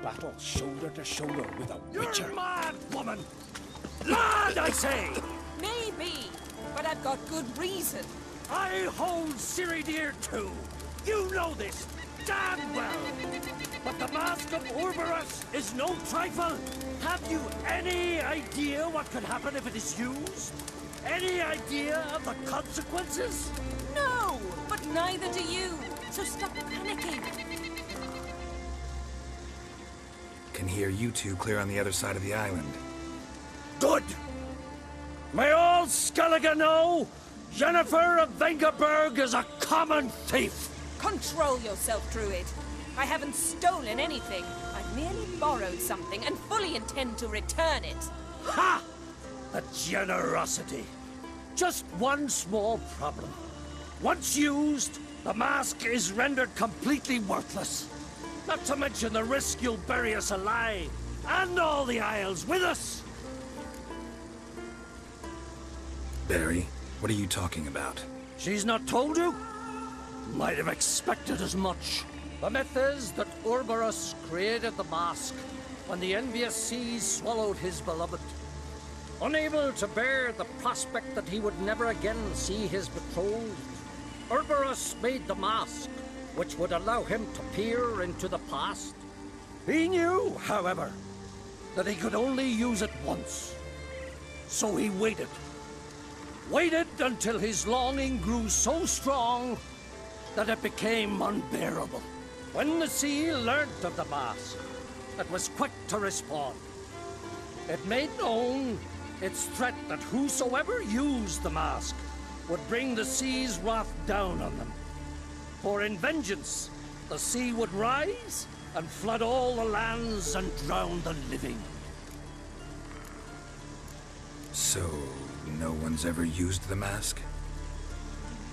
battle shoulder to shoulder with a witcher. You're mad, woman! Mad, I say! Maybe, but I've got good reason. I hold Ciri dear too. You know this damn well. But the Mask of Orberus is no trifle. Have you any idea what could happen if it is used? Any idea of the consequences? No, but neither do you. So stop panicking. Can hear you two clear on the other side of the island. Good. May all Skellige know, Jennifer of Vengerberg is a common thief. Control yourself, Druid. I haven't stolen anything. I've merely borrowed something and fully intend to return it. Ha! The generosity. Just one small problem. Once used, the mask is rendered completely worthless. Not to mention the risk you'll bury us alive, and all the Isles with us. Barry, what are you talking about? She's not told you? Might have expected as much. The myth is that Orberus created the mask when the envious seas swallowed his beloved. Unable to bear the prospect that he would never again see his betrothed, Orberus made the mask, which would allow him to peer into the past. He knew, however, that he could only use it once. So he waited. Waited until his longing grew so strong that it became unbearable. When the sea learnt of the mask, it was quick to respond. It made known its threat that whosoever used the mask would bring the sea's wrath down on them. For in vengeance, the sea would rise and flood all the lands and drown the living. So, no one's ever used the mask?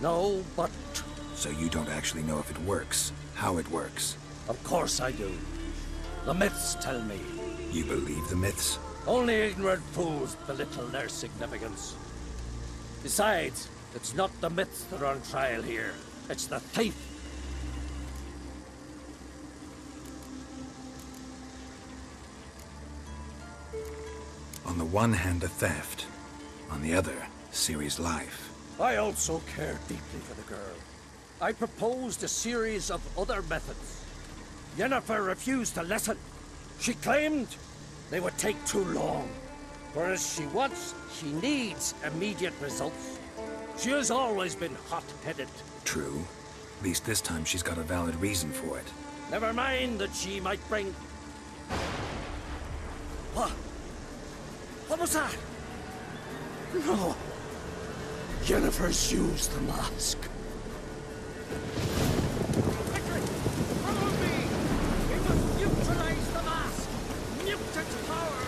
No, but... So you don't actually know if it works, how it works? Of course I do. The myths tell me. You believe the myths? Only ignorant fools belittle their significance. Besides, it's not the myths that are on trial here. It's the thief. On the one hand, a theft. On the other, Ciri's life. I also care deeply for the girl. I proposed a series of other methods. Yennefer refused to listen. She claimed they would take too long. Whereas she needs immediate results. She has always been hot-headed. True. At least this time she's got a valid reason for it. Never mind that she might bring... What? What was that? No. Yennefer's used the mask. Quickly! Follow me! We must neutralize the mask! Nuke its power!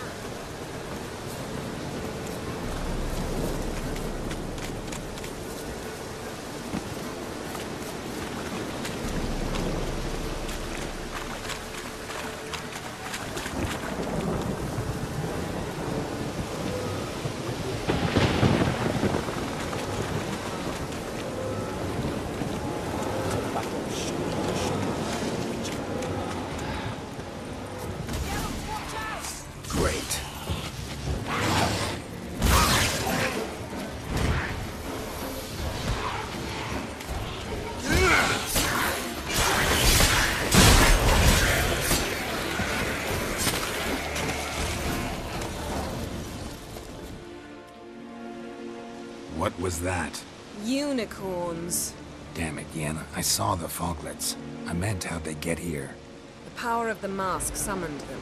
What was that? Unicorns. Damn it, Yen. I saw the foglets. I meant how'd they get here. The power of the mask summoned them.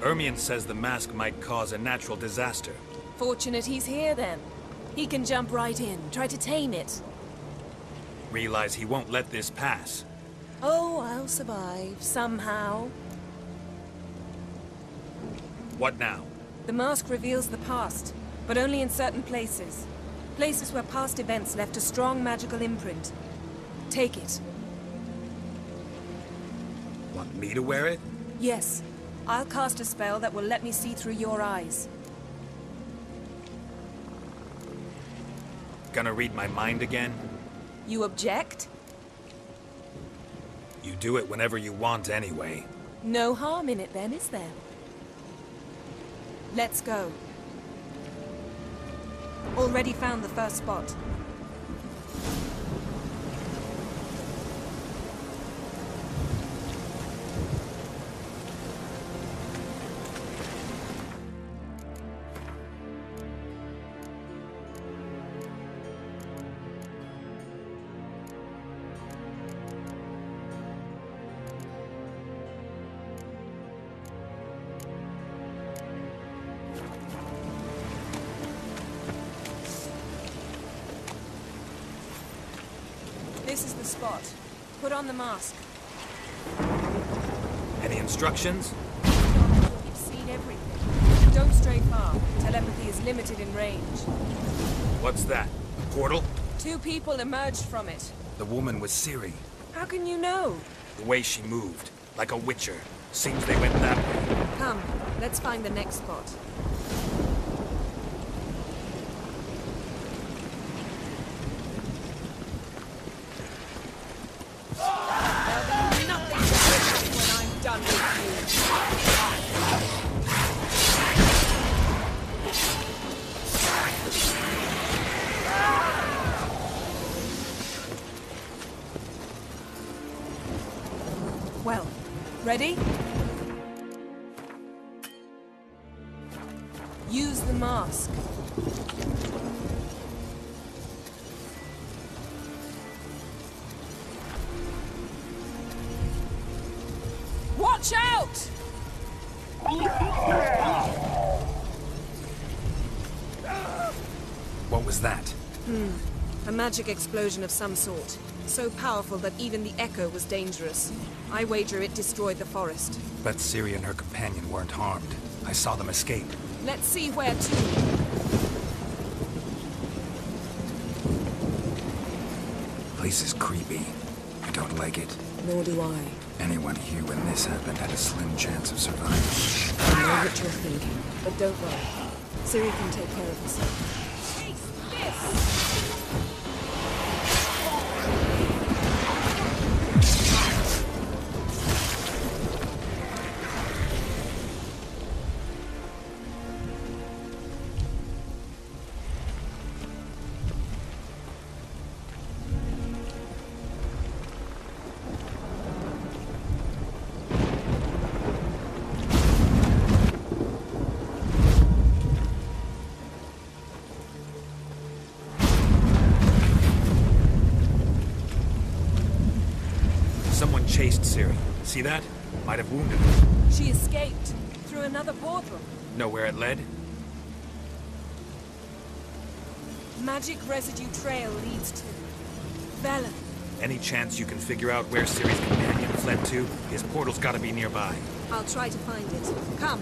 Ermion says the mask might cause a natural disaster. Fortunate he's here then. He can jump right in, try to tame it. Realize he won't let this pass. Oh, I'll survive, somehow. What now? The mask reveals the past, but only in certain places. Places where past events left a strong magical imprint. Take it. Want me to wear it? Yes. I'll cast a spell that will let me see through your eyes. Gonna read my mind again? You object? You do it whenever you want anyway. No harm in it then, is there? Let's go. Already found the first spot. This is the spot. Put on the mask. Any instructions? You've seen everything. Don't stray far. Telepathy is limited in range. What's that? A portal? 2 people emerged from it. The woman was Ciri. How can you know? The way she moved, like a witcher. Seems they went that way. Come, let's find the next spot. There'll be nothing to do when I'm done with you. Well, ready? Use the mask. Watch out! What was that? A magic explosion of some sort. So powerful that even the echo was dangerous. I wager it destroyed the forest. But Ciri and her companion weren't harmed. I saw them escape. Let's see where to. Place is creepy. I don't like it. Nor do I. Anyone here when this happened had a slim chance of surviving. I know what you're thinking, but don't worry. Ciri can take care of herself. Someone chased Ciri. See that? Might have wounded her. She escaped through another portal. Know where it led? Magic residue trail leads to Velen. Any chance you can figure out where Ciri's companion fled to? His portal's gotta be nearby. I'll try to find it. Come.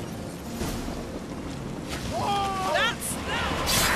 That's that!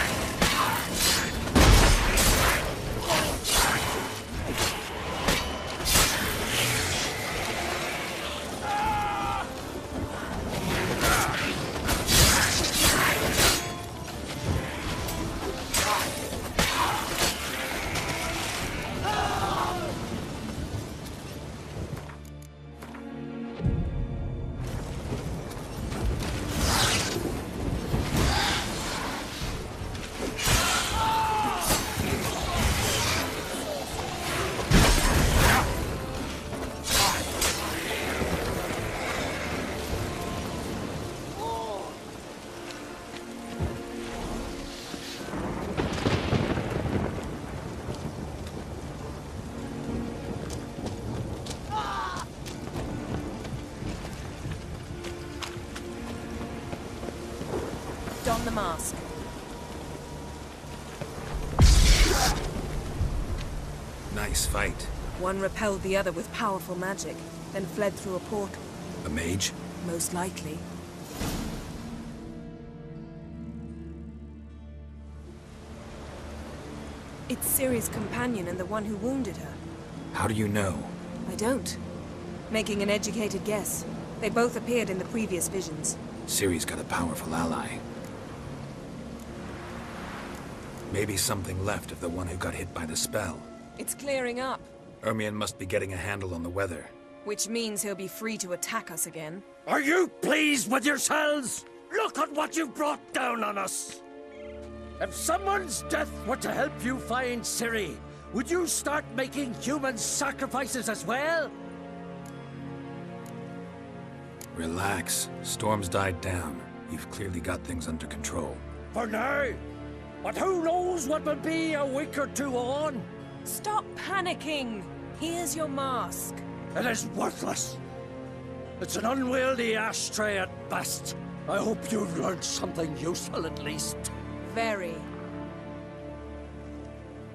Don the mask. Nice fight. One repelled the other with powerful magic, then fled through a portal. A mage? Most likely. It's Ciri's companion and the one who wounded her. How do you know? I don't. Making an educated guess. They both appeared in the previous visions. Ciri's got a powerful ally. Maybe something left of the one who got hit by the spell. It's clearing up. Ermion must be getting a handle on the weather. Which means he'll be free to attack us again. Are you pleased with yourselves? Look at what you've brought down on us! If someone's death were to help you find Ciri, would you start making human sacrifices as well? Relax. Storm's died down. You've clearly got things under control. For now. But who knows what will be a week or two on? Stop panicking! Here's your mask. It is worthless. It's an unwieldy ashtray at best. I hope you've learned something useful at least. Very.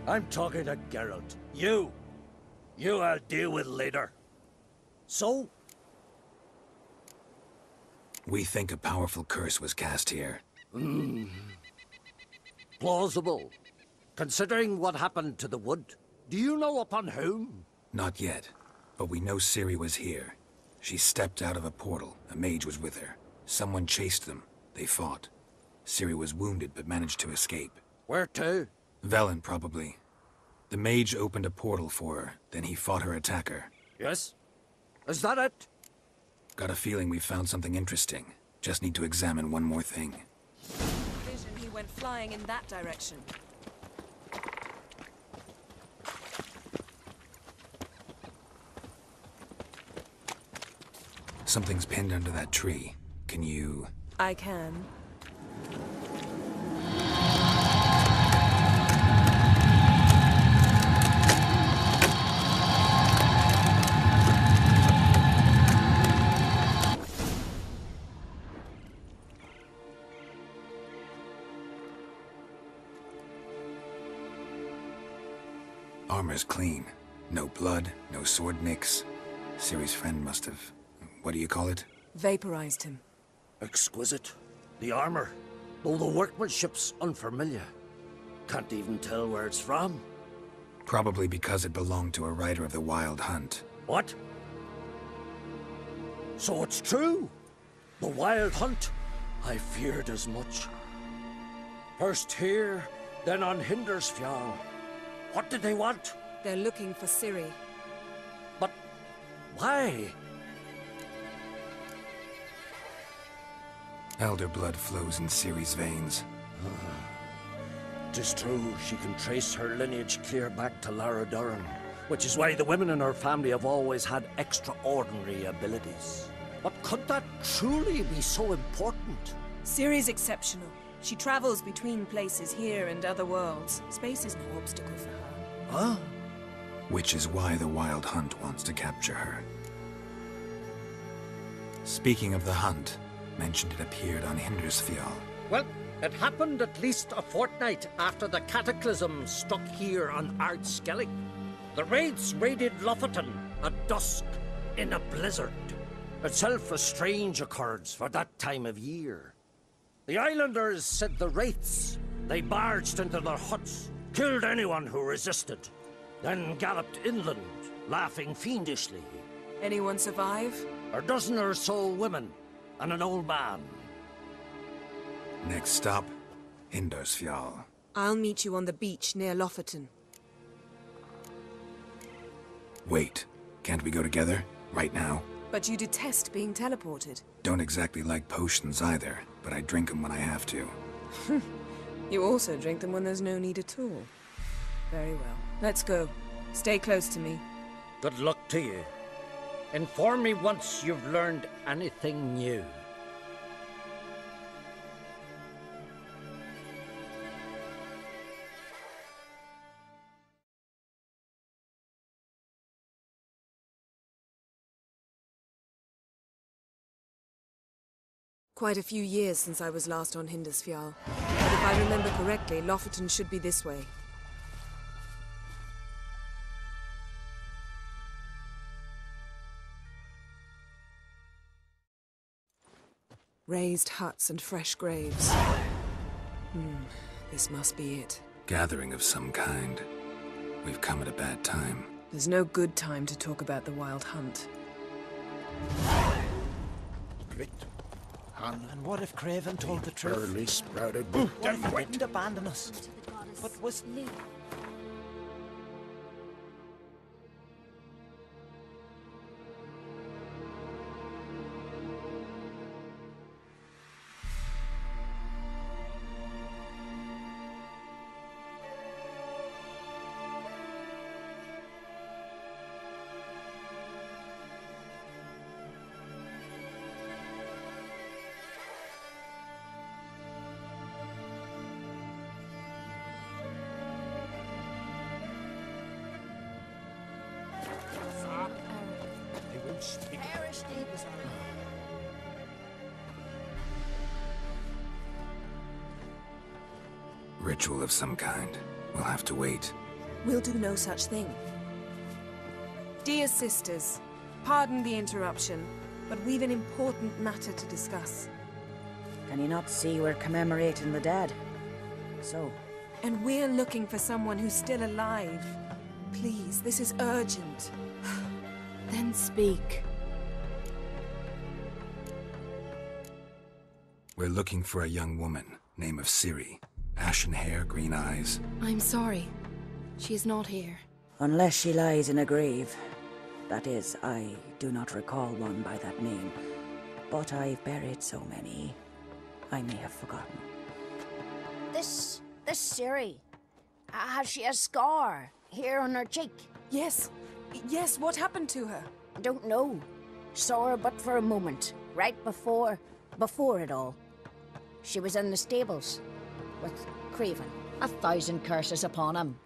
I'm talking to Geralt. You I'll deal with later. So? We think a powerful curse was cast here. Plausible. Considering what happened to the wood. Do you know upon whom? Not yet, but we know Ciri was here. She stepped out of a portal. A mage was with her. Someone chased them. They fought. Ciri was wounded but managed to escape. Where to? Velen, probably. The mage opened a portal for her, then he fought her attacker. Yes? Is that it? Got a feeling we found something interesting. Just need to examine one more thing. Vision, he went flying in that direction. Something's pinned under that tree. Can you... I can. Armor's clean. No blood, no sword nicks. Ciri's friend must have... What do you call it? Vaporized him. Exquisite. The armor, though the workmanship's unfamiliar. Can't even tell where it's from. Probably because it belonged to a rider of the Wild Hunt. What? So it's true? The Wild Hunt? I feared as much. First here, then on Hindersfjall. What did they want? They're looking for Ciri. But why? Elder blood flows in Ciri's veins. 'Tis true, she can trace her lineage clear back to Lara Duran, which is why the women in her family have always had extraordinary abilities. But could that truly be so important? Ciri's exceptional. She travels between places here and other worlds. Space is no obstacle for her. Huh? Which is why the Wild Hunt wants to capture her. Speaking of the hunt, mentioned it appeared on Hindersfjall. Well, it happened at least a fortnight after the cataclysm struck here on Ardskellig. The raids raided Lofoten at dusk in a blizzard. Itself a strange occurrence for that time of year. The islanders said the wraiths. They barged into their huts, killed anyone who resisted, then galloped inland, laughing fiendishly. Anyone survive? A dozen or so women and an old man. Next stop, Hindersfjall. I'll meet you on the beach near Lofoten. Wait, can't we go together? Right now? But you detest being teleported. Don't exactly like potions either, but I drink them when I have to. You also drink them when there's no need at all. Very well. Let's go. Stay close to me. Good luck to you. Inform me once you've learned anything new. Quite a few years since I was last on Hindersfjall. But if I remember correctly, Lofoten should be this way. Raised huts and fresh graves. This must be it. Gathering of some kind. We've come at a bad time. There's no good time to talk about the Wild Hunt. Great. And what if Craven told the truth? Early sprouted. What if he didn't abandon us? But was... speak. Ritual of some kind. We'll have to wait. We'll do no such thing. Dear sisters, pardon the interruption, but we've an important matter to discuss. Can you not see we're commemorating the dead? So? And we're looking for someone who's still alive. Please, this is urgent. Then speak. We're looking for a young woman, name of Ciri. Ashen hair, green eyes. I'm sorry. She is not here. Unless she lies in a grave. That is, I do not recall one by that name. But I've buried so many, I may have forgotten. This Ciri, has she a scar here on her cheek? Yes, yes, what happened to her? I don't know. Saw her but for a moment, right before it all. She was in the stables with Craven. 1,000 curses upon him.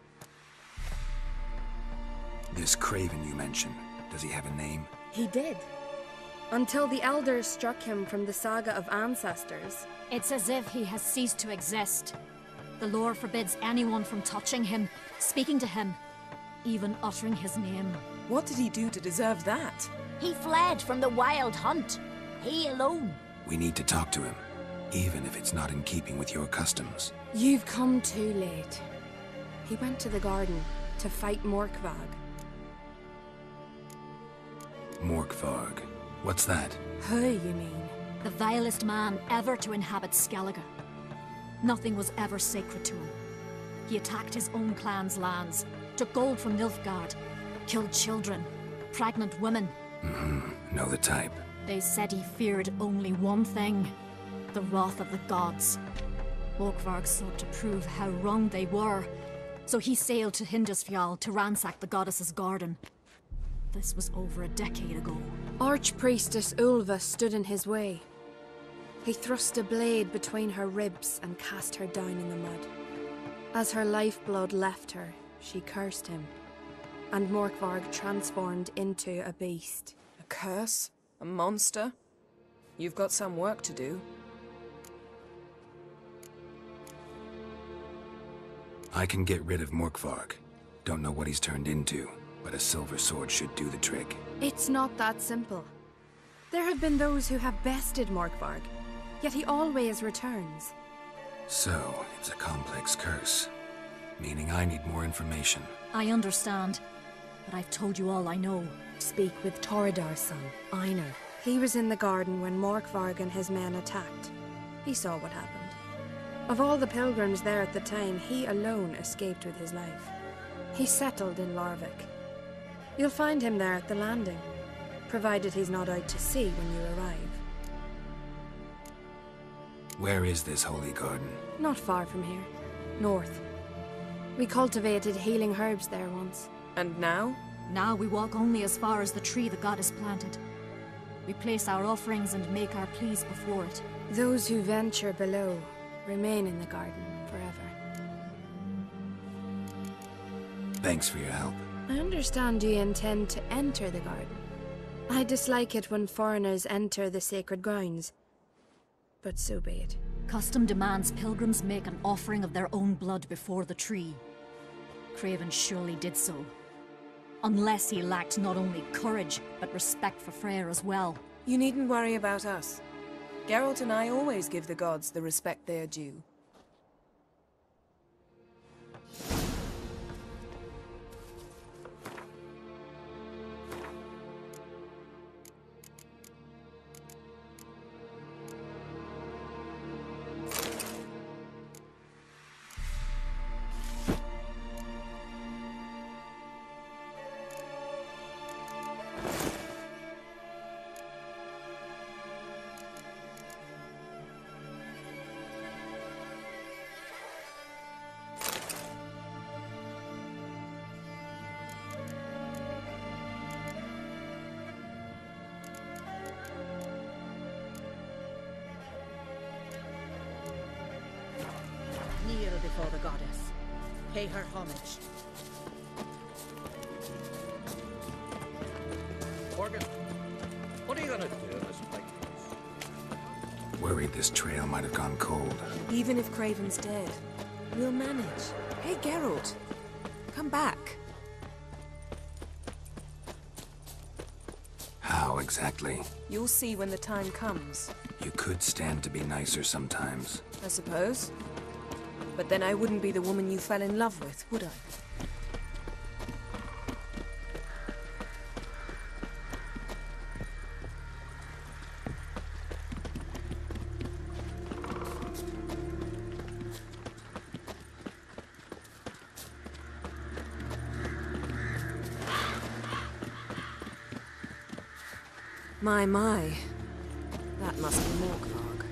This Craven you mentioned, does he have a name? He did. Until the elders struck him from the saga of ancestors. It's as if he has ceased to exist. The lore forbids anyone from touching him, speaking to him, even uttering his name. What did he do to deserve that? He fled from the wild hunt. He alone. We need to talk to him, even if it's not in keeping with your customs. You've come too late. He went to the garden to fight Morkvag. Morkvarg. What's that? Who, you mean? The vilest man ever to inhabit Skellige. Nothing was ever sacred to him. He attacked his own clan's lands, took gold from Nilfgaard, killed children, pregnant women. Know the type. They said he feared only one thing, the wrath of the gods. Morkvarg sought to prove how wrong they were, so he sailed to Hindisfjall to ransack the goddess's garden. This was over a decade ago. Archpriestess Ulva stood in his way. He thrust a blade between her ribs and cast her down in the mud. As her lifeblood left her, she cursed him, and Morkvarg transformed into a beast. A curse? A monster? You've got some work to do. I can get rid of Morkvarg. Don't know what he's turned into, but a silver sword should do the trick. It's not that simple. There have been those who have bested Morkvarg, yet he always returns. So, it's a complex curse. Meaning I need more information. I understand, but I've told you all I know. Speak with Torridar's son, Einar. He was in the garden when Morkvarg and his men attacked. He saw what happened. Of all the pilgrims there at the time, he alone escaped with his life. He settled in Larvik. You'll find him there at the landing, provided he's not out to sea when you arrive. Where is this holy garden? Not far from here. North. We cultivated healing herbs there once. And now? Now we walk only as far as the tree the goddess planted. We place our offerings and make our pleas before it. Those who venture below remain in the garden forever. Thanks for your help. I understand you intend to enter the garden. I dislike it when foreigners enter the sacred grounds, but so be it. Custom demands pilgrims make an offering of their own blood before the tree. Craven surely did so. Unless he lacked not only courage, but respect for Freyr as well. You needn't worry about us. Geralt and I always give the gods the respect they are due. Kneel before the goddess. Pay her homage. Morgan, What are you gonna do in this place? Worried this trail might have gone cold. Even if Craven's dead, we'll manage. Hey, Geralt. Come back. How exactly? You'll see when the time comes. You could stand to be nicer sometimes. I suppose. But then I wouldn't be the woman you fell in love with, would I? My. That must be Morkvarg.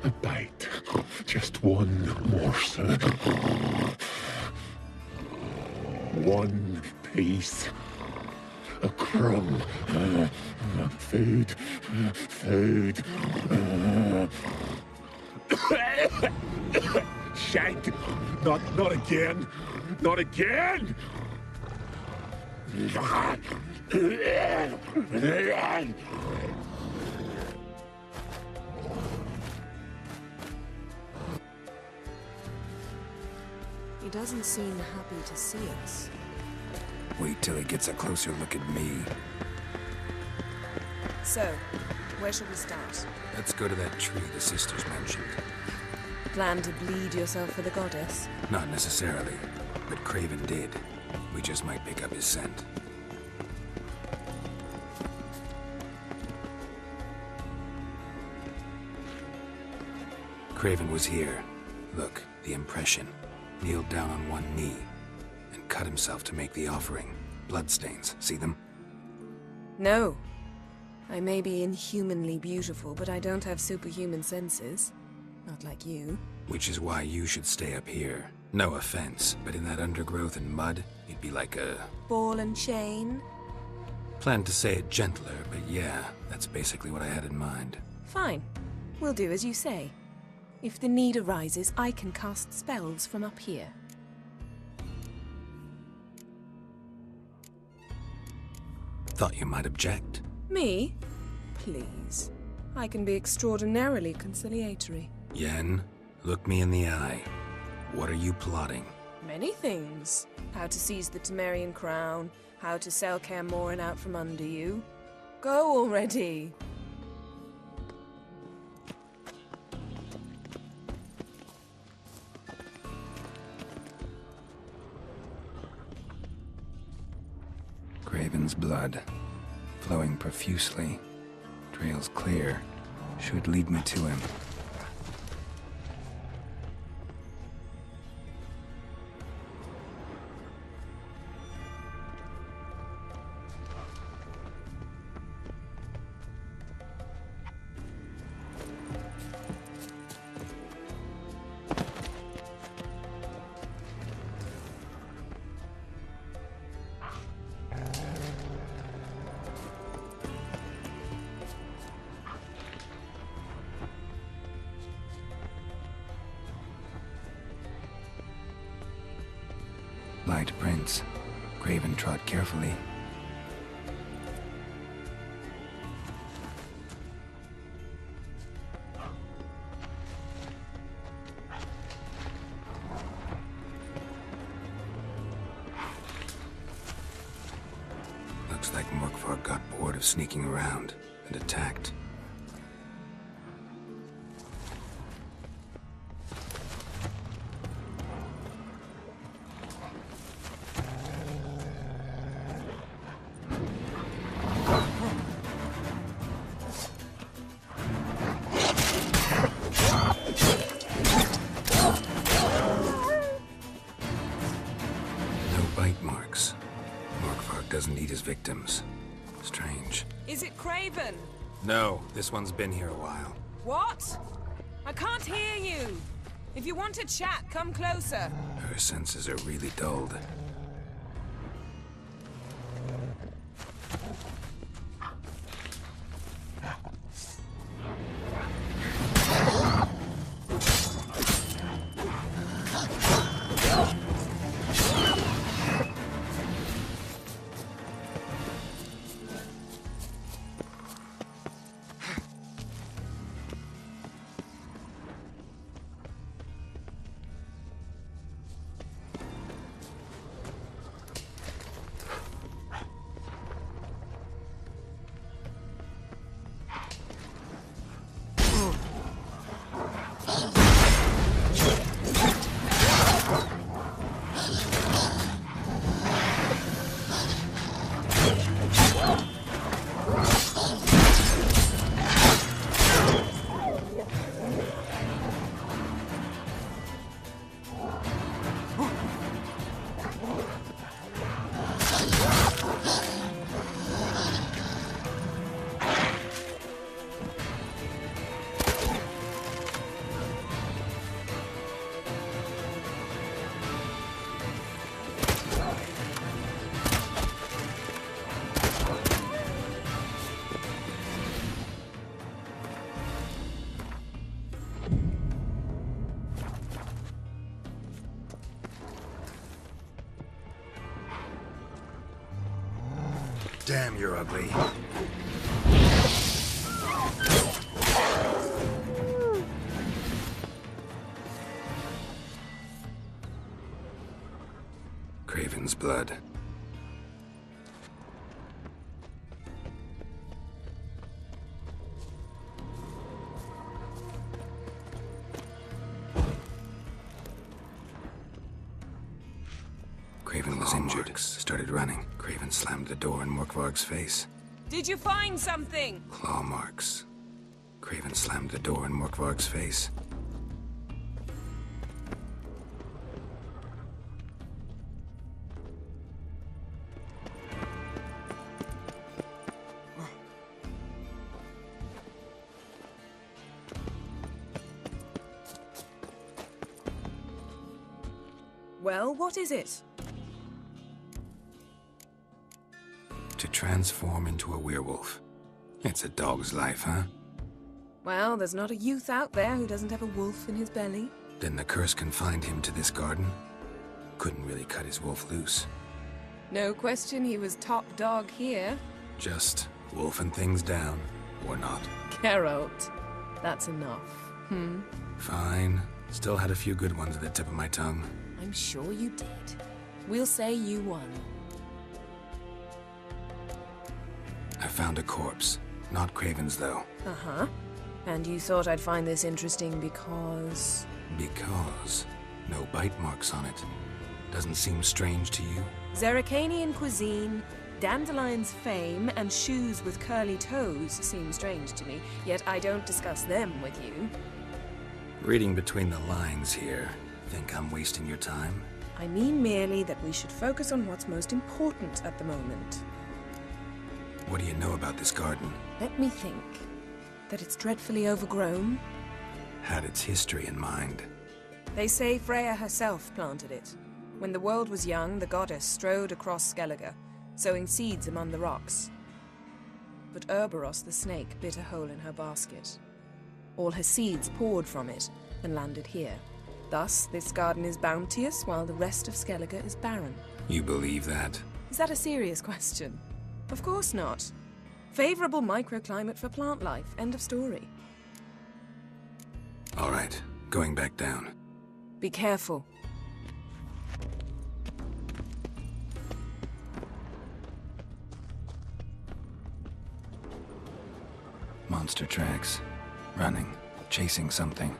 A bite. Just one morsel. One piece. A crumb. Food. Food. Shank. Not again. Not again! He doesn't seem happy to see us. Wait till he gets a closer look at me. So, where shall we start? Let's go to that tree the sisters mentioned. Plan to bleed yourself for the goddess? Not necessarily, but Craven did. We just might pick up his scent. Craven was here. Look, the impression. Kneeled down on one knee and cut himself to make the offering. Bloodstains, see them? No. I may be inhumanly beautiful, but I don't have superhuman senses. Not like you. Which is why you should stay up here. No offense, but in that undergrowth and mud, you'd be like a... ball and chain? Planned to say it gentler, but yeah, that's basically what I had in mind. Fine. We'll do as you say. If the need arises, I can cast spells from up here. Thought you might object. Me? Please. I can be extraordinarily conciliatory. Yen, look me in the eye. What are you plotting? Many things. How to seize the Temerian crown, how to sell Kaer Morhen out from under you. Go already! Craven's blood, flowing profusely. Trail's clear. Should lead me to him. Light prints. Craven trod carefully. Looks like Morkvarg got bored of sneaking around and attacked. Doesn't eat his victims. Strange. Is it Craven? No, this one's been here a while. What? I can't hear you! If you want to chat, come closer. Her senses are really dulled. Damn, you're ugly. Craven's blood. Craven was injured, started running. Craven slammed the door in Morkvarg's face. Did you find something? Claw marks. Craven slammed the door in Morkvarg's face. Well, what is it? To transform into a werewolf. It's a dog's life, huh? Well, there's not a youth out there who doesn't have a wolf in his belly. Then the curse confined him to this garden? Couldn't really cut his wolf loose. No question he was top dog here. Just wolfing things down, or not. Geralt, that's enough. Fine. Still had a few good ones at the tip of my tongue. I'm sure you did. We'll say you won. I found a corpse. Not Craven's, though. Uh-huh. And you thought I'd find this interesting because... Because no bite marks on it. Doesn't seem strange to you? Zerrikanian cuisine, Dandelion's fame, and shoes with curly toes seem strange to me, yet I don't discuss them with you. Reading between the lines here, think I'm wasting your time? I mean merely that we should focus on what's most important at the moment. What do you know about this garden? Let me think. That it's dreadfully overgrown. Had its history in mind. They say Freya herself planted it. When the world was young, the goddess strode across Skellige, sowing seeds among the rocks. But Urboros the snake bit a hole in her basket. All her seeds poured from it and landed here. Thus, this garden is bounteous while the rest of Skellige is barren. You believe that? Is that a serious question? Of course not. Favorable microclimate for plant life. End of story. All right, going back down. Be careful. Monster tracks. Running. Chasing something.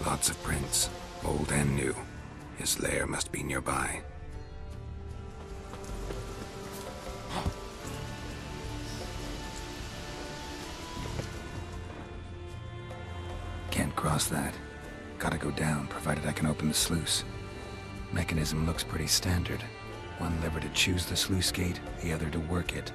Lots of prints, old and new. His lair must be nearby. Can't cross that. Gotta go down, provided I can open the sluice. Mechanism looks pretty standard. One lever to choose the sluice gate, the other to work it.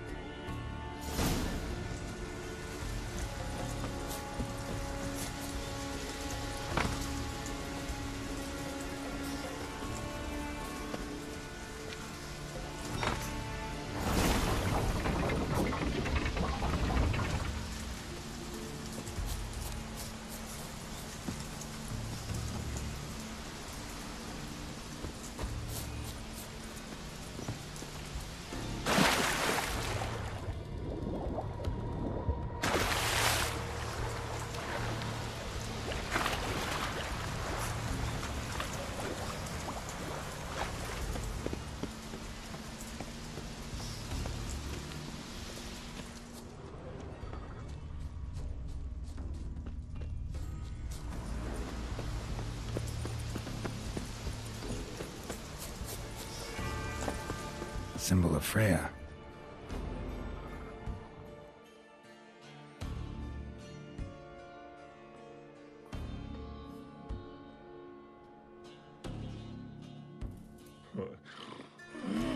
Symbol of Freya.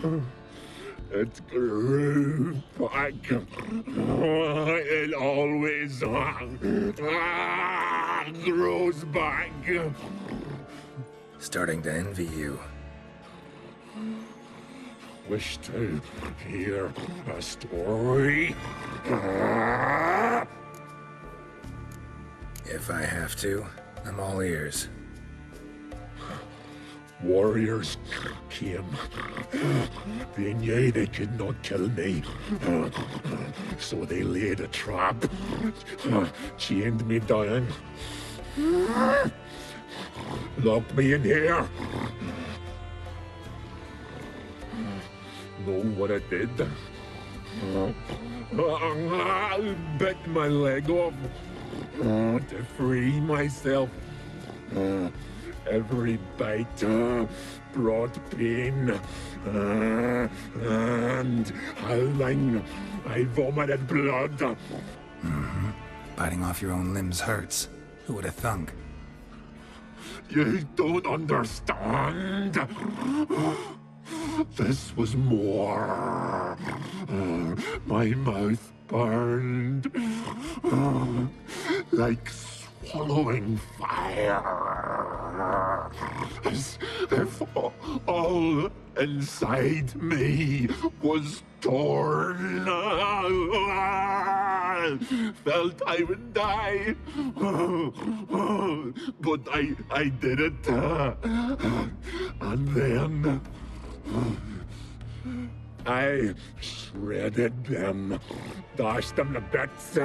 It grew back. It always grows back. Starting to envy you. Wish to hear a story? If I have to, I'm all ears. Warriors came. They knew they could not kill me. So they laid a trap. Chained me down. Locked me in here. Know what I did? I bit my leg off to free myself. Every bite brought pain, and howling, I vomited blood. Mm-hmm. Biting off your own limbs hurts. Who would have thunk? You don't understand. This was more. My mouth burned like swallowing fire, as if all inside me was torn. Felt I would die, but I did it, and then I shredded them, dashed them to bits,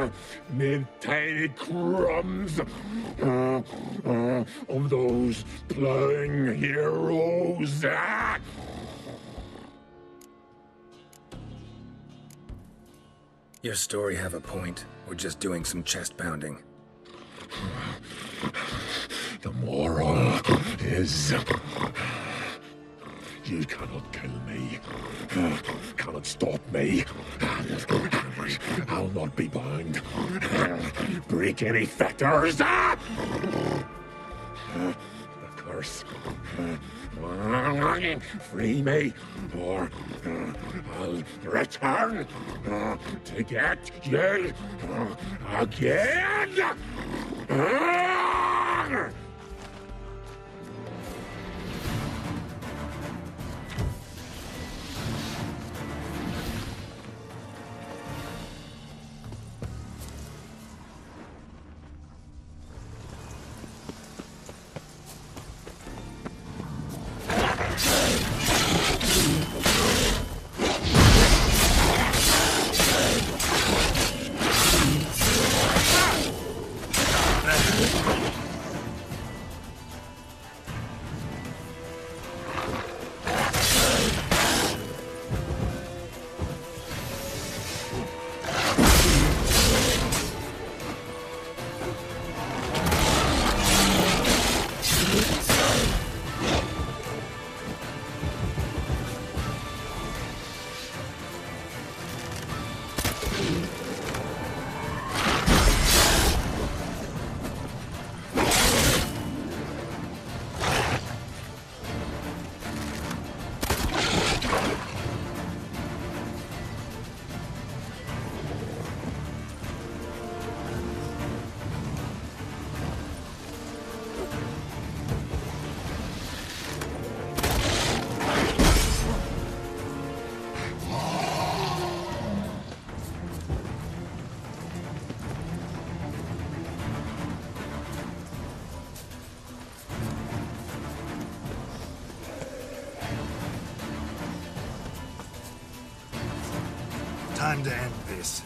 made tiny crumbs of those plowing heroes. Your story have a point, or just doing some chest pounding? The moral is, you cannot kill me, cannot stop me. I'll not be bound. Break any fetters. The curse. Free me, or I'll return to get you again. Time to end this.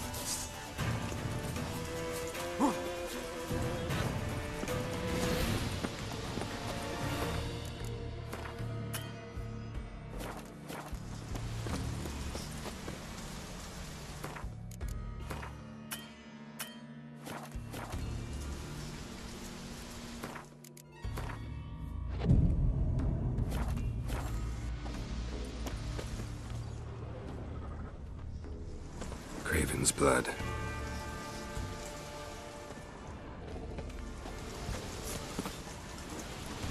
Craven's blood.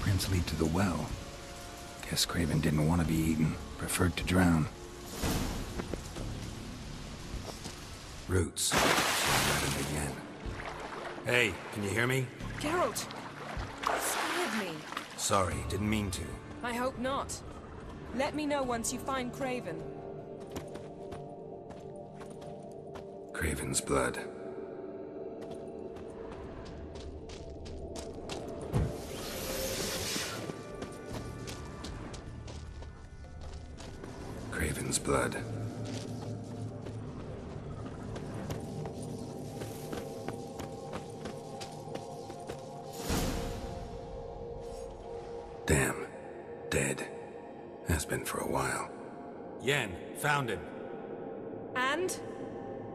Prints lead to the well. Guess Craven didn't want to be eaten. Preferred to drown. Roots. She's at it again. Hey, can you hear me? Geralt! You scared me. Sorry, didn't mean to. I hope not. Let me know once you find Craven. Craven's blood. Craven's blood. Damn. Dead. Has been for a while. Yen, found him. And?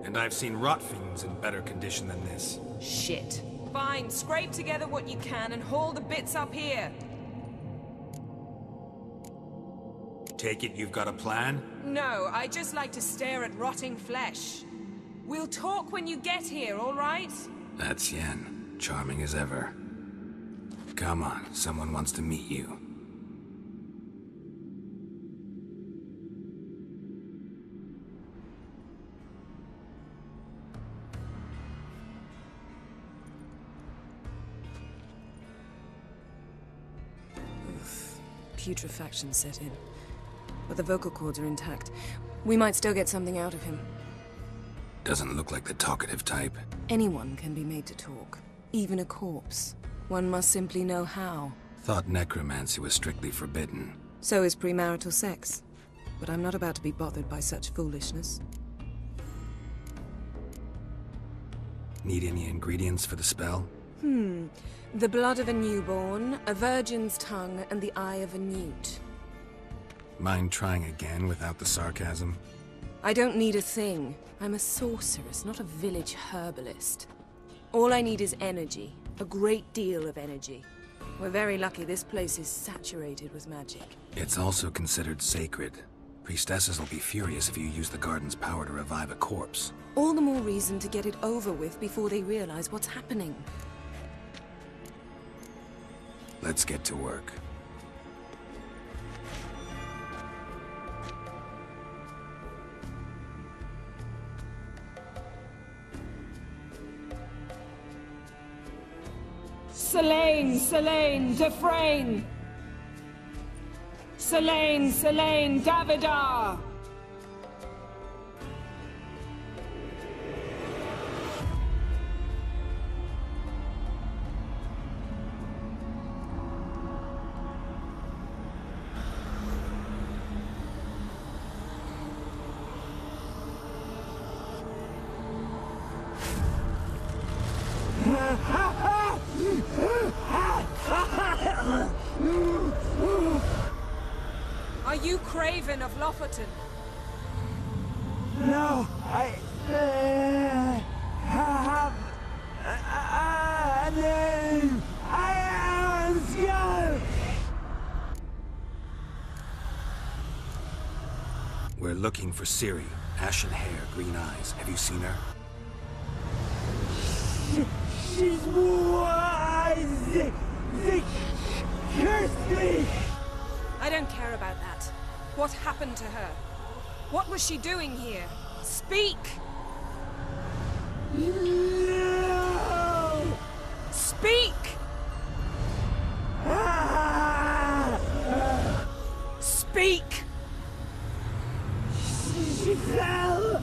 And I've seen rot fiends in better condition than this. Shit. Fine, scrape together what you can and haul the bits up here. Take it you've got a plan? No, I just like to stare at rotting flesh. We'll talk when you get here, all right? That's Yen. Charming as ever. Come on, someone wants to meet you. Putrefaction set in. But the vocal cords are intact. We might still get something out of him. Doesn't look like the talkative type. Anyone can be made to talk. Even a corpse. One must simply know how. Thought necromancy was strictly forbidden. So is premarital sex. But I'm not about to be bothered by such foolishness. Need any ingredients for the spell? The blood of a newborn, a virgin's tongue, and the eye of a newt. Mind trying again without the sarcasm? I don't need a thing. I'm a sorceress, not a village herbalist. All I need is energy. A great deal of energy. We're very lucky this place is saturated with magic. It's also considered sacred. Priestesses will be furious if you use the garden's power to revive a corpse. All the more reason to get it over with before they realize what's happening. Let's get to work. Selene, Selene, Defrain! Selene, Selene, Davidar! Are you Craven of Lofoten? No, I have a name. I am Skull. We're looking for Ciri. Ashen hair, green eyes. Have you seen her? She's wise. They cursed me. I don't care about that. What happened to her? What was she doing here? Speak! No! Speak! Speak! She fell